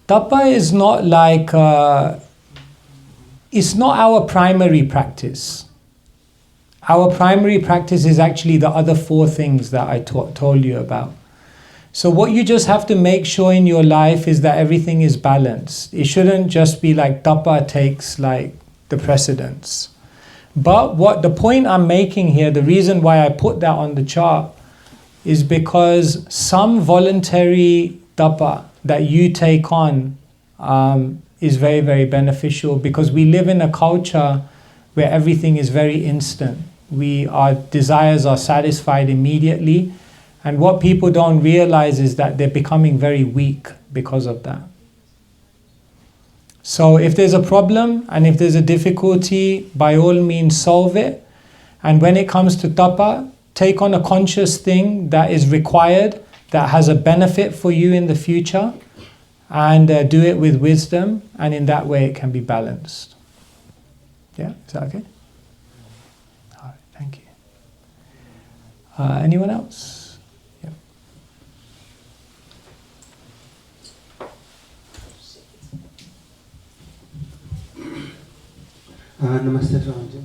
tapa is not like, it's not our primary practice. Our primary practice is actually the other 4 things that I told you about. So what you just have to make sure in your life is that everything is balanced. It shouldn't just be like tapa takes like the precedence. But what the point I'm making here, the reason why I put that on the chart is because some voluntary tapa that you take on is very, very beneficial, because we live in a culture where everything is very instant. Our desires are satisfied immediately. And what people don't realize is that they're becoming very weak because of that. So if there's a problem and if there's a difficulty, by all means solve it. And when it comes to tapa, take on a conscious thing that is required, that has a benefit for you in the future, and do it with wisdom, and in that way it can be balanced. Yeah, is that okay? All right, thank you. Anyone else? Namaste, Swamiji.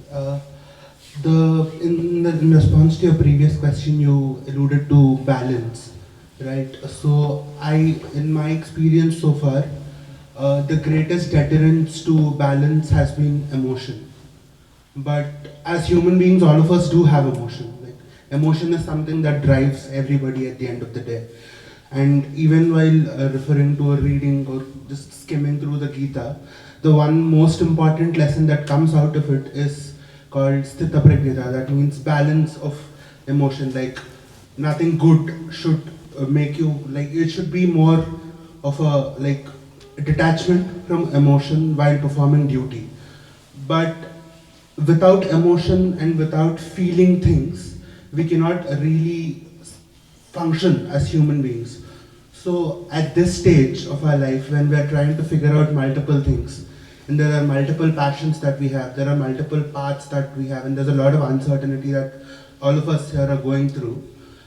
In response to your previous question, you alluded to balance, right? So in my experience so far, the greatest deterrence to balance has been emotion. But as human beings, all of us do have emotion. Like, emotion is something that drives everybody at the end of the day. And even while referring to a reading or just skimming through the Gita, the one most important lesson that comes out of it is called sthita pragnata. That means balance of emotion. Like, nothing good should make you, like, it should be more of a detachment from emotion while performing duty. But without emotion and without feeling things, we cannot really function as human beings. So at this stage of our life, when we are trying to figure out multiple things, and there are multiple passions that we have, there are multiple paths that we have, and there's a lot of uncertainty that all of us here are going through,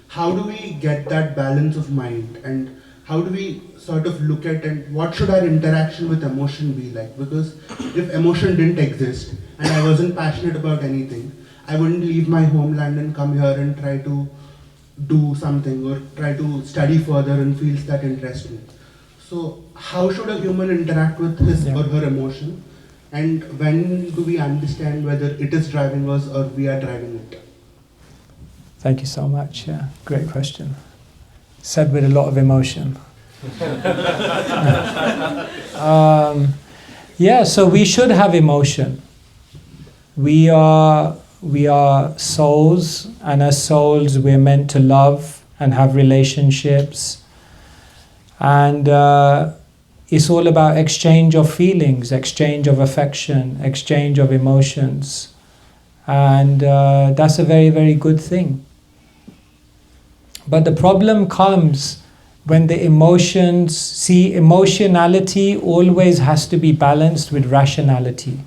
how do we get that balance of mind? And how do we sort of look at, and what should our interaction with emotion be like? Because if emotion didn't exist, and I wasn't passionate about anything, I wouldn't leave my homeland and come here and try to do something or try to study further in fields that interest me. So how should a human interact with his or her emotion, and when do we understand whether it is driving us or we are driving it? Thank you so much. Yeah, great question. Said with a lot of emotion. So we should have emotion. We are souls, and as souls we're meant to love and have relationships. And it's all about exchange of feelings, exchange of affection, exchange of emotions. And that's a very, very good thing. But the problem comes when the emotions, see, emotionality always has to be balanced with rationality.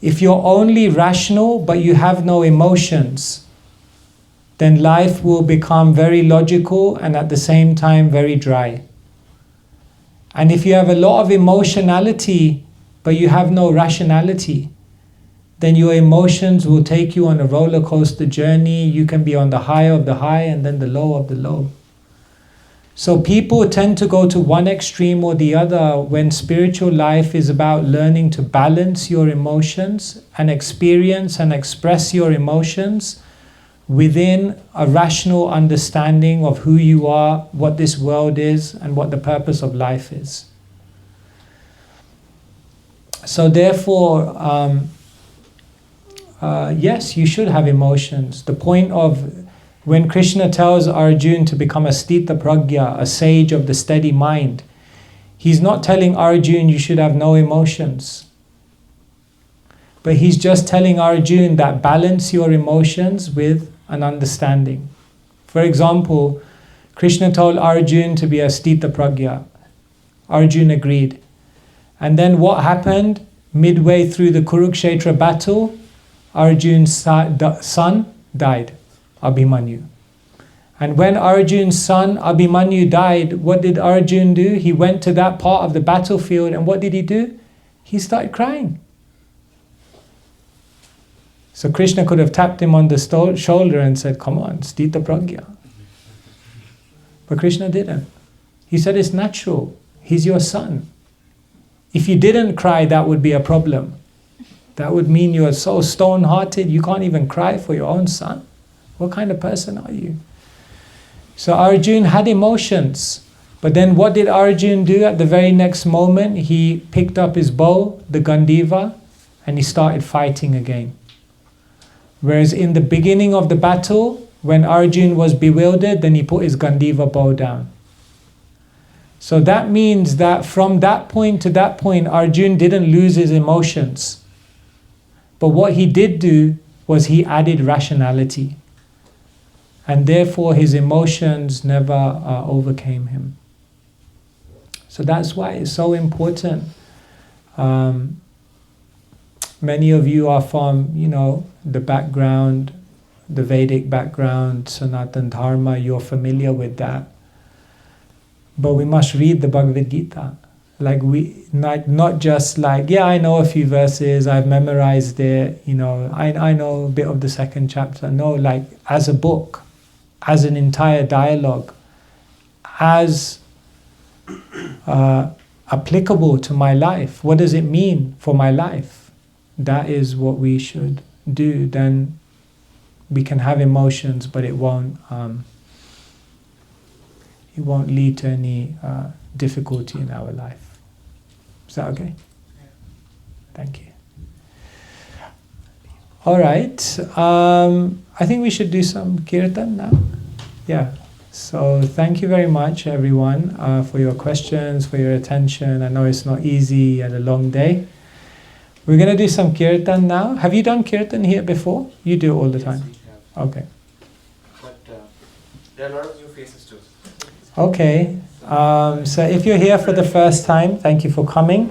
If you're only rational but you have no emotions, then life will become very logical and at the same time very dry. And if you have a lot of emotionality but you have no rationality, then your emotions will take you on a roller coaster journey. You can be on the high of the high and then the low of the low. So people tend to go to one extreme or the other when spiritual life is about learning to balance your emotions and experience and express your emotions within a rational understanding of who you are, what this world is, and what the purpose of life is. So therefore, yes, you should have emotions. The point of when Krishna tells Arjuna to become a sthita prajna, a sage of the steady mind, he's not telling Arjuna you should have no emotions. But he's just telling Arjuna that balance your emotions with an understanding. For example, Krishna told Arjuna to be a sthita prajna. Arjuna agreed. And then what happened? Midway through the Kurukshetra battle, Arjuna's son died, Abhimanyu. And when Arjuna's son Abhimanyu died, what did Arjuna do? He went to that part of the battlefield and what did he do? He started crying. So Krishna could have tapped him on the shoulder and said, come on, sthita prajna. But Krishna didn't. He said it's natural. He's your son. If you didn't cry, that would be a problem. That would mean you're so stone-hearted, you can't even cry for your own son. What kind of person are you? So Arjuna had emotions. But then what did Arjuna do at the very next moment? He picked up his bow, the Gandiva, and he started fighting again. Whereas in the beginning of the battle, when Arjuna was bewildered, then he put his Gandiva bow down. So that means that from that point to that point, Arjuna didn't lose his emotions. But what he did do was he added rationality. And therefore his emotions never overcame him. So that's why it's so important. Many of you are from, the background, the Vedic background, Sanatana Dharma, you're familiar with that. But we must read the Bhagavad Gita. Like not just like, yeah, I know a few verses, I've memorized it, I know a bit of the second chapter. No, like as a book, as an entire dialogue, as applicable to my life. What does it mean for my life? That is what we should do. Then we can have emotions, but it won't lead to any difficulty in our life. Is that okay? Thank you. All right. I think we should do some kirtan now. Yeah. So thank you very much, everyone, for your questions, for your attention. I know it's not easy at a long day. We're going to do some kirtan now. Have you done kirtan here before? You do all the time? Yes, we have. Okay. But there are a lot of new faces too. Okay. So if you're here for the first time, thank you for coming.